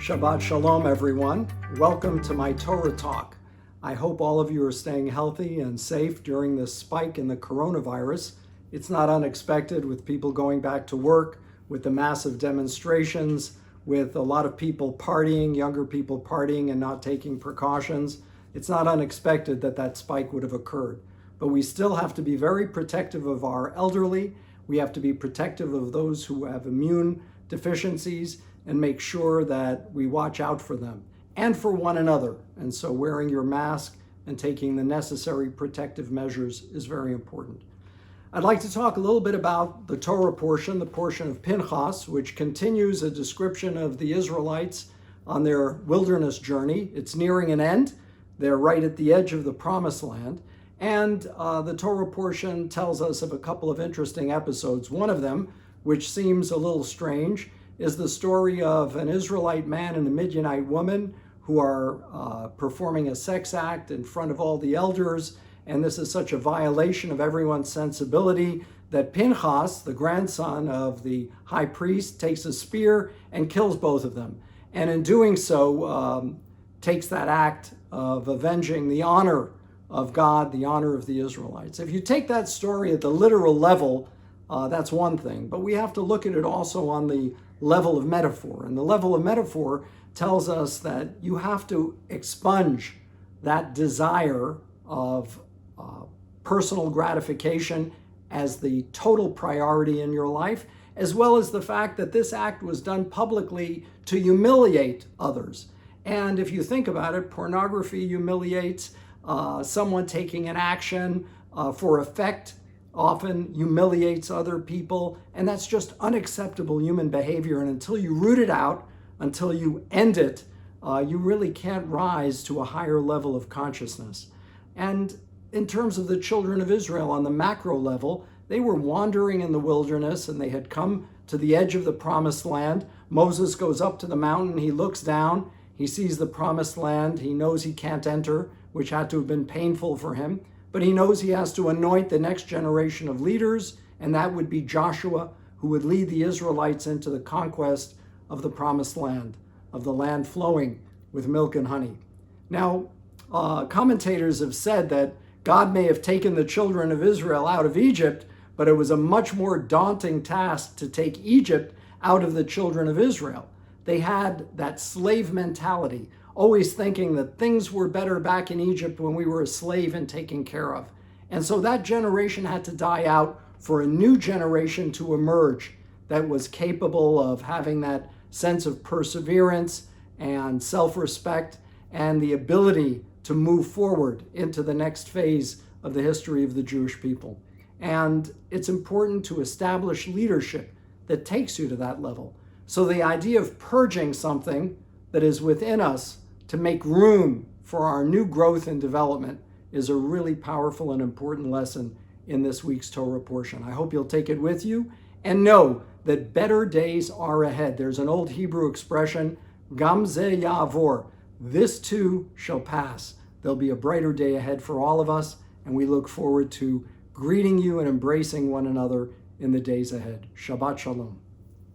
Shabbat Shalom, everyone. Welcome to my Torah Talk. I hope all of you are staying healthy and safe during this spike in the coronavirus. It's not unexpected with people going back to work, with the massive demonstrations, with a lot of people partying, younger people partying and not taking precautions. It's not unexpected that that spike would have occurred. But we still have to be very protective of our elderly. We have to be protective of those who have immune deficiencies and make sure that we watch out for them and for one another. And so wearing your mask and taking the necessary protective measures is very important. I'd like to talk a little bit about the Torah portion, the portion of Pinchas, which continues a description of the Israelites on their wilderness journey. It's nearing an end. They're right at the edge of the Promised Land. And the Torah portion tells us of a couple of interesting episodes. One of them, which seems a little strange, is the story of an Israelite man and a Midianite woman who are performing a sex act in front of all the elders. And this is such a violation of everyone's sensibility that Pinchas, the grandson of the high priest, takes a spear and kills both of them. And in doing so, takes that act of avenging the honor of God, the honor of the Israelites. If you take that story at the literal level, that's one thing. But we have to look at it also on the level of metaphor. And the level of metaphor tells us that you have to expunge that desire of personal gratification as the total priority in your life, as well as the fact that this act was done publicly to humiliate others. And if you think about it, pornography humiliates. Someone taking an action for effect often humiliates other people, and that's just unacceptable human behavior. And until you root it out, until you end it, you really can't rise to a higher level of consciousness. And in terms of the children of Israel on the macro level, they were wandering in the wilderness and they had come to the edge of the Promised Land. Moses goes up to the mountain, he looks down, he sees the Promised Land, he knows he can't enter, which had to have been painful for him. But he knows he has to anoint the next generation of leaders, and that would be Joshua, who would lead the Israelites into the conquest of the Promised Land, of the land flowing with milk and honey. Now, commentators have said that God may have taken the children of Israel out of Egypt, but it was a much more daunting task to take Egypt out of the children of Israel. They had that slave mentality, always thinking that things were better back in Egypt when we were a slave and taken care of. And so that generation had to die out for a new generation to emerge that was capable of having that sense of perseverance and self-respect and the ability to move forward into the next phase of the history of the Jewish people. And it's important to establish leadership that takes you to that level. So the idea of purging something that is within us to make room for our new growth and development is a really powerful and important lesson in this week's Torah portion. I hope you'll take it with you and know that better days are ahead. There's an old Hebrew expression, Gam ze ya'avor, this too shall pass. There'll be a brighter day ahead for all of us, and we look forward to greeting you and embracing one another in the days ahead. Shabbat Shalom.